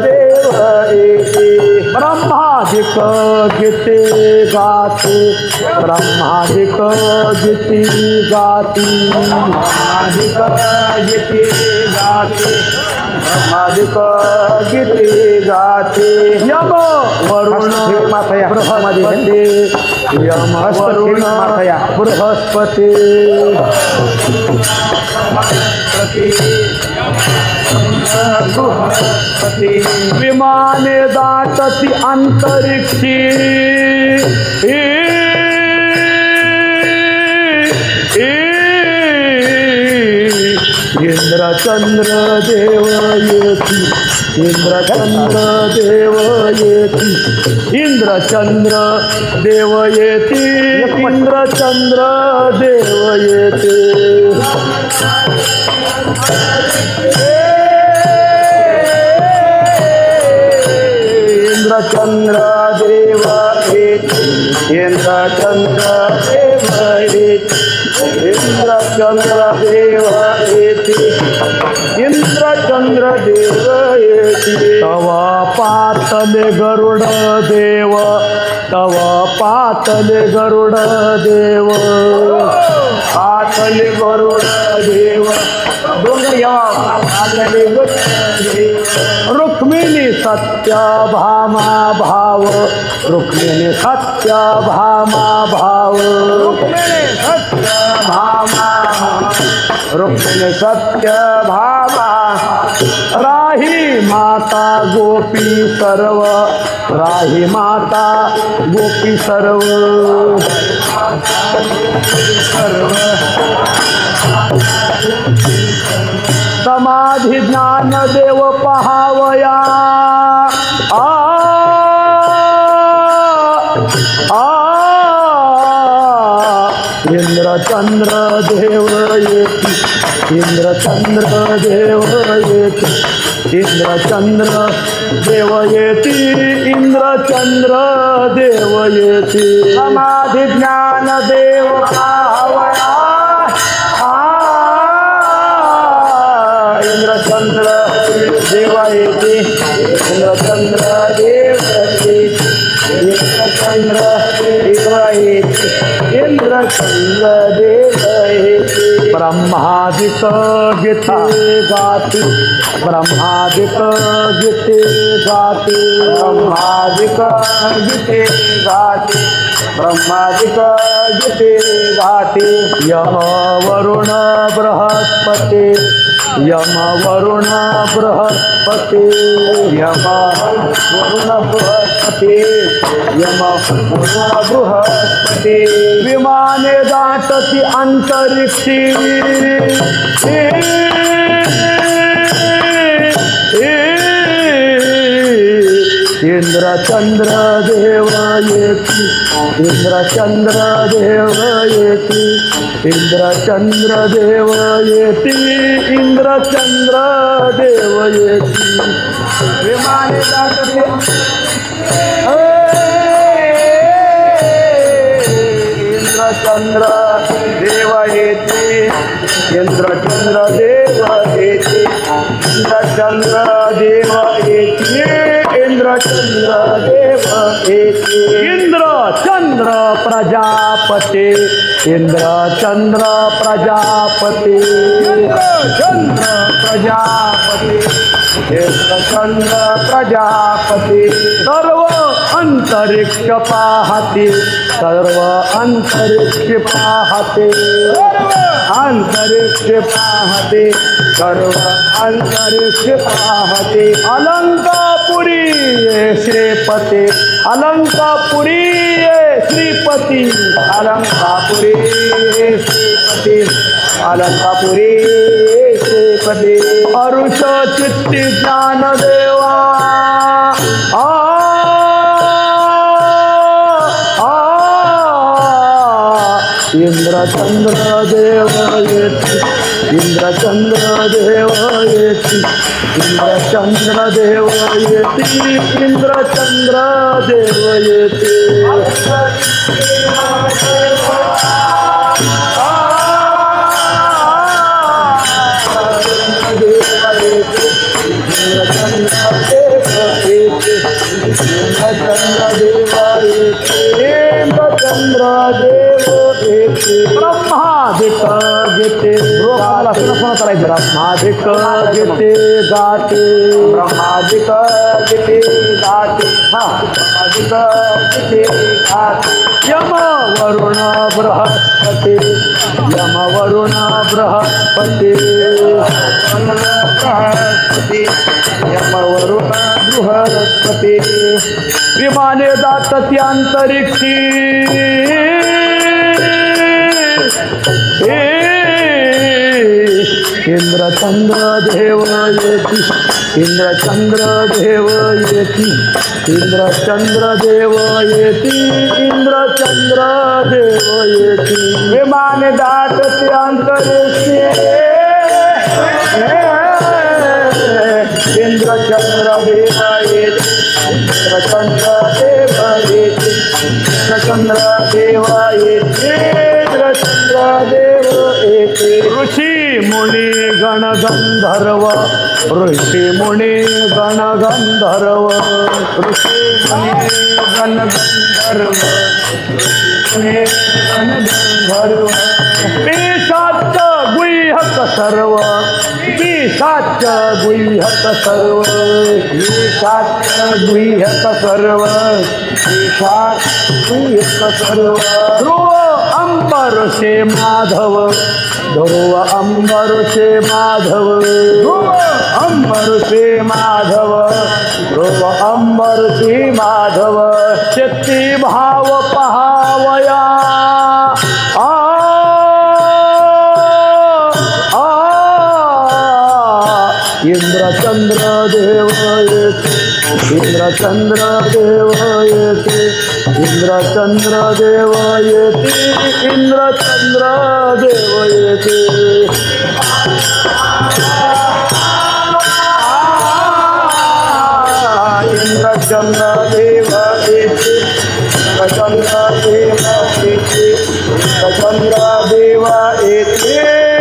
देव येते ब्रह्मादिक गीते गाते ब्रह्मादिक गीते गाती ब्रह्मादिक गीते गाते ब्रह्मादिक गीते गाते यम वरुण बृहस्पती यम वरुण बृहस्पती विमाने दाटती अंतरिक्षी इंद्र चंद्र देव येती इंद्र चंद्र देव येती इंद्र चंद्र देव येती इंद्र चंद्र देव येते इंद्र चंद्र देव येती इंद्र चंद्र देव येती इंद्र चंद्र देव येती इंद्र चंद्र देव येती तव पातले गरुड देव तव पातले गरुड देव पातले गरुड देव रुक्मिणी सत्य भामा भाव रुक्मिणी सत्य भामा भाव रुक्मिणी सत्य भामा रुक्मिणी सत्य भामा राही माता गोपी सर्व राही माता गोपी सर्व समाधी ज्ञान देव पहावया इंद्र चंद्र देव येती इंद्र चंद्र देव येती इंद्र चंद्र देव येती इंद्र चंद्र देव येती समाधी ज्ञान देव पहावया इंद्र चंद्र देव येते इंद्र चंद्र देव येते इंद्र चंद्र देव येते इंद्र चंद्र देव येते ब्रह्मादिक गीते गाती ब्रह्मादिक गीते गाती ब्रह्मादिक गीते गाती ब्रह्मादिक गीते गाती यम वरुण बृहस्पती यम वरुण बृहस्पती यम वरुण बृहस्पती यम वरुण बृहस्पती विमाने दाटती अंतरिक्षी इंद्र चंद्र देव येती इंद्र चंद्र देव येती इंद्र चंद्र देव येती इंद्र चंद्र देव येती विमाने दाटते इंद्र चंद्र देव येते इंद्र चंद्र देव येते इंद्र चंद्र देव येते इंद्र चंद्र देव येते इंद्र चंद्र प्रजापती इंद्र चंद्र प्रजापती इंद्र चंद्र प्रजापती इंद्र चंद्र प्रजापती सर्व अंतरिक्ष पाहते सर्व अंतरिक्ष पाहते अंतरिक्ष पाहते सर्व अंतरिक्ष पाहते अलंकापुरी श्रीपती अलंकापुरी श्रीपती अलंकापुरी श्रीपती अलंकापुरी श्रीपती अरुष चित्ती ज्ञान देवा इंद्र चंद्र देव येती इंद्र चंद्र देव येती इंद्र चंद्र देव येती इंद्र चंद्र देव येती इंद्र चंद्र देव चंद्रदेव येते चंद्रदेव येते ब्रह्मादिक गीते ब्रह्मादिक गीते गाते ब्रह्मादिक गीते गाते ब्रह्मादिक गीते गाते यम वरुण बृहस्पती यम वरुण बृहस्पती यम वरुण बृहस्पती विमाने जातती अंतरिक्षी इंद्र चंद्र देव येती इंद्र चंद्र देव येती इंद्र चंद्र देव येती इंद्र चंद्र देव येती विमान दाटते अंतरिक्षे इंद्र चंद्र देव येती इंद्र चंद्र देव येती इंद्र चंद्र देव येती इंद्र चंद्र देव येते ऋषी मुनी गण गंधर्व ऋषी मुनी गण गंधर्व ऋषी मुनी गण गंधर्व गंधर्व पिशाच गुह्यक सर्व पिशाच गुह्यक सर्व पिशाच गुह्यक सर्व पिशाच गुह्यक सर्व ध्रुव अंबर से माधव ध्रुव अंबर से माधव ध्रुव अंबर से माधव ध्रुव अंबर से माधव शक्ति भाव पहावया इंद्र चंद्र देव येते इंद्र चंद्र देव येते इंद्र चंद्र देव येते इंद्र चंद्र देव येते इंद्र चंद्र देव येते इंद्र चंद्र देव येते इंद्र चंद्र देव येते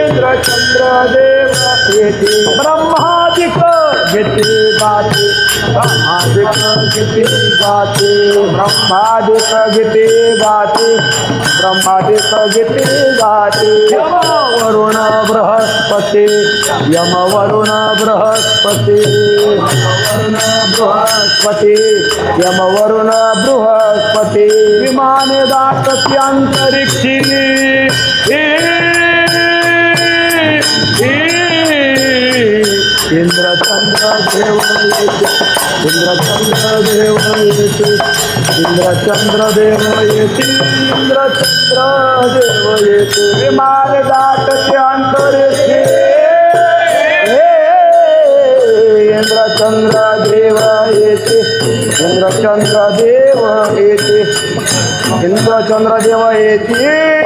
इंद्र चंद्र देव येते ब्रह्मादिक गीते गाते ब्रह्मादिक गीते गाते ब्रह्मादिक गीते गाते ब्रह्मादिक गीते गाते यम वरुण बृहस्पती यम वरुण बृहस्पती वरुण बृहस्पती यम वरुण बृहस्पती विमाने दाटती अंतरिक्षी इंद्र चंद्र देव येते इंद्र चंद्र देव येते इंद्र चंद्र देव येते इंद्र चंद्र देव येते विमान दाटते अंतरिक्षे इंद्र चंद्र देव येते इंद्र चंद्र देव येते इंद्र चंद्र देव येते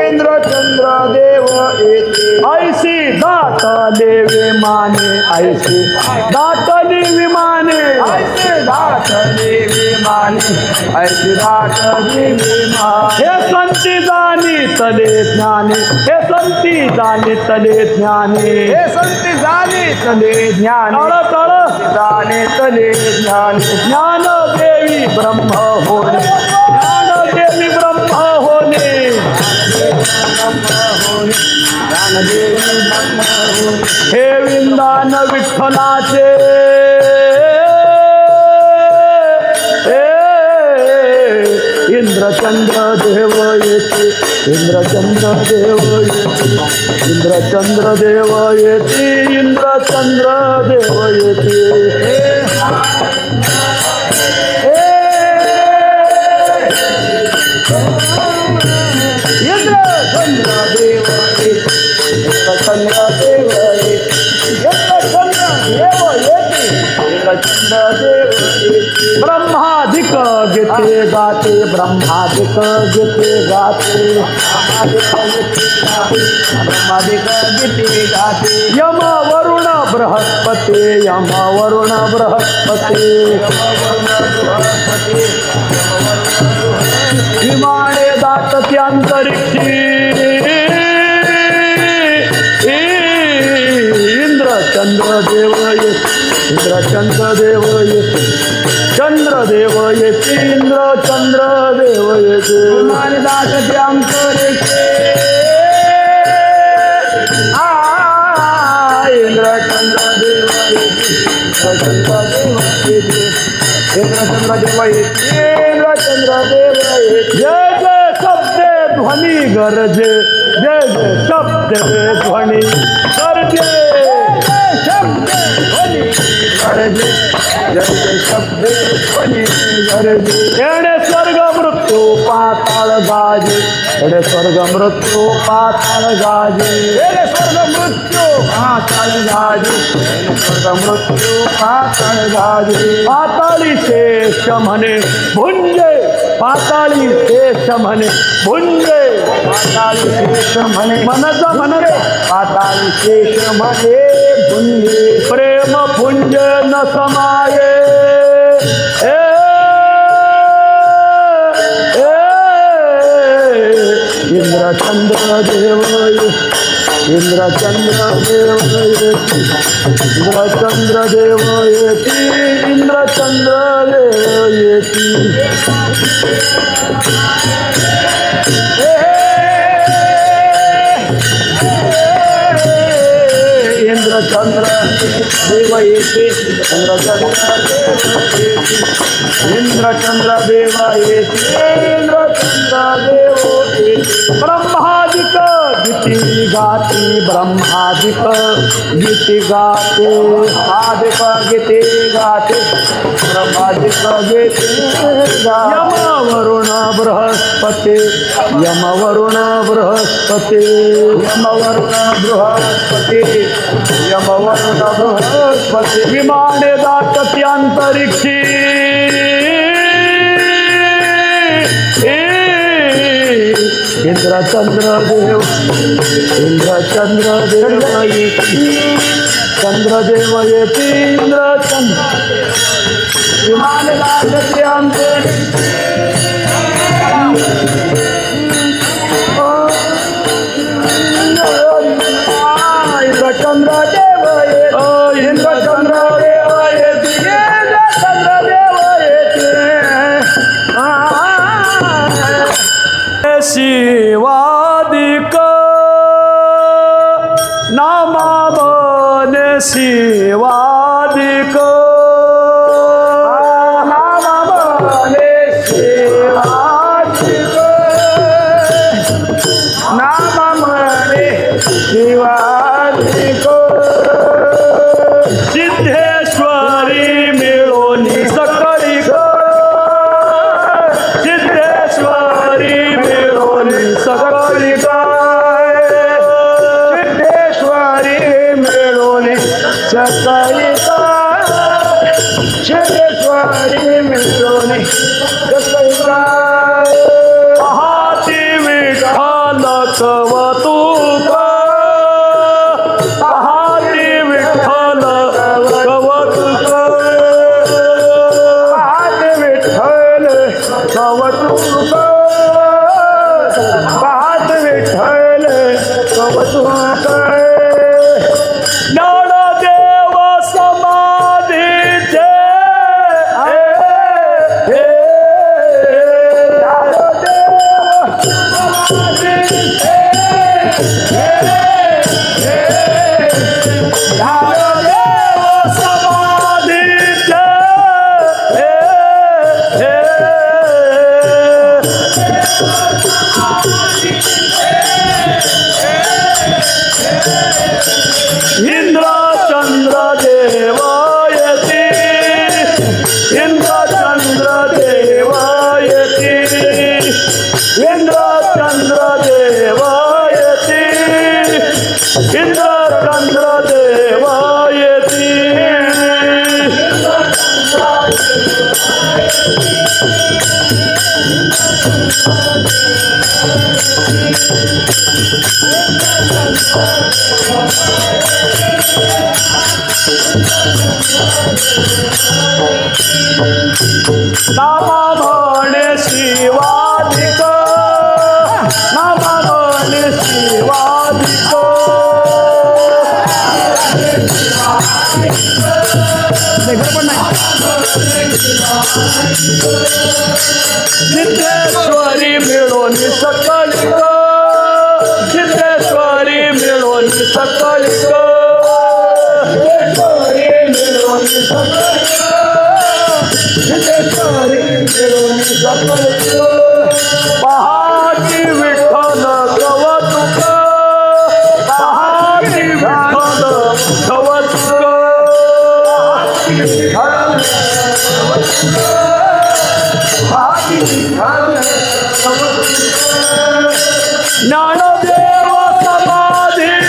इंद्र चंद्र देव येते ऐसी दाटले विमाने ऐसी दाटली विमाने ऐसी दाटली विमाने ऐसी दाटली विमाने हे संती जाणी तले ज्ञानी हे संती जाणी तले ज्ञानी हे संती जाणी तले ज्ञानी तळ तळ जाणे तले ज्ञानी ज्ञान देवी ब्रह्म होणे ज्ञान देवी ब्रह्म होणे हे विंदान विठ्ठलाचे इंद्र चंद्र देव येते इंद्र चंद्र देव येते इंद्र चंद्र देव येते इंद्र चंद्र देव येते ब्रह्मादिक गीते गाते ब्रह्मादिक गीते गाते ब्रह्मादिक गीते गाते यम वरुण बृहस्पती यम वरुण बृहस्पती विमाने दाटती अंतरिक्षी इंद्र चंद्र देव येते इंद्र चंद्र देव येते चंद्र देव येती इंद्र चंद्र देव येते विमान दाटते अंतरिक्षे इंद्र चंद्र देव येती चंद्र देव येते इंद्र चंद्र देव येते इंद्र चंद्र देव येते जय जय शब्द ध्वनी गरजे जय जय शब्द ध्वनी गरजे शब्द ध्वनी गरजे जय जय शब्द ध्वनी गरजे येणे स्वर्ग मृत्यू पाताळ गाजे येणे स्वर्ग मृत्यू पाताळ गाजे येणे स्वर्ग मृत्यू पाताळ गाजे येणे स्वर्ग मृत्यू पाताळ गाजे पाताळी शेष म्हणे भुंजे पाताळी शेष म्हणे भुंजे पाताळी शेष म्हणे मनचा म्हण रे पाताळी शेष म्हणे भुंजे प्रेम पुंज न समाये इंद्रचंद्र देव इंद्रचंद्र देव येती इंद्रचंद्र देव येती इंद्रचंद्र देव येती इंद्रचंद्र देव येते इंद्रचंद्र देव येते इंद्रचंद्र देव येते ब्रह्मादिक गीती गाती ब्रह्मादिक गीती गाते आदिक गीती गाते ब्रह्मादिक गीती यम वरुण बृहस्पती यम वरुण बृहस्पती यम वरुण बृहस्पती यम वरुण बृहस्पती विमाने दाटती अंतरिक्षी इंद्रचंद्र देव इंद्रचंद्र देव येती चंद्रदेव येती इंद्रचंद्र विमान दाटती अंतरिक्षी इंद्रचंद्र देव येती इंद्रचंद्र देव येती इंद्रचंद्र देव येती शिवादिक नामावने शिवादिक नामावने शिवादिक नामावने शिवादिक सिद्धेश्वरी मिळोनी सकळी सिद्धेश्वरी मिळोनी सकळी सिद्धेश्वरी मिळोनी सकळी सिद्धेश्वरी मिळोनी सकळी हाती विठ्ठल कवतुक हाती विठ्ठल कवतुक हाती विठ्ठल कवतुक पाहत विठ्ठल कवतुक ज्ञानदेव समाधीचे इंद्रचंद्र देव येती इंद्रचंद्र देव येती इंद्रचंद्र देव येती इंद्रचंद्र देव येती नामावने शिवादिक नामावने शिवादिक पण नाही सिद्धेश्वरी मिळून सकलिक सिद्धेश्वरी मिळून सकलिक सिद्धेश्वरी मिळून सकलिक सिद्धेश्वरी मिळून सकलिक पहाटी विठ्ठल कवतुक पहाटी विठ्ठल कवतुक ज्ञानदेव समाधीचे ज्ञानदेव समाधीचे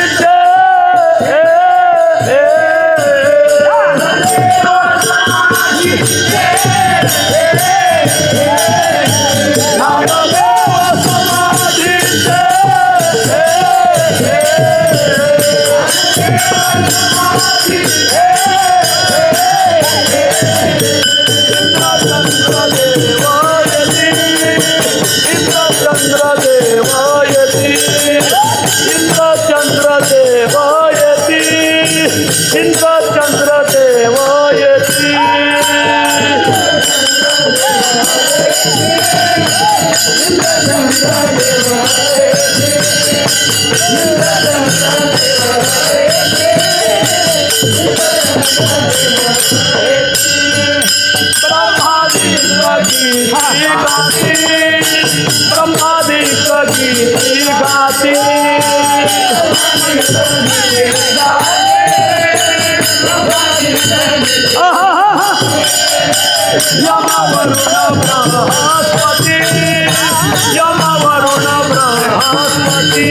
यमवरुण बृहस्पति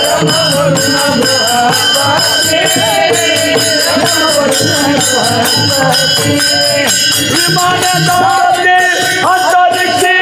यमवरुण बृहस्पति विमान दाते अंतरिक्षे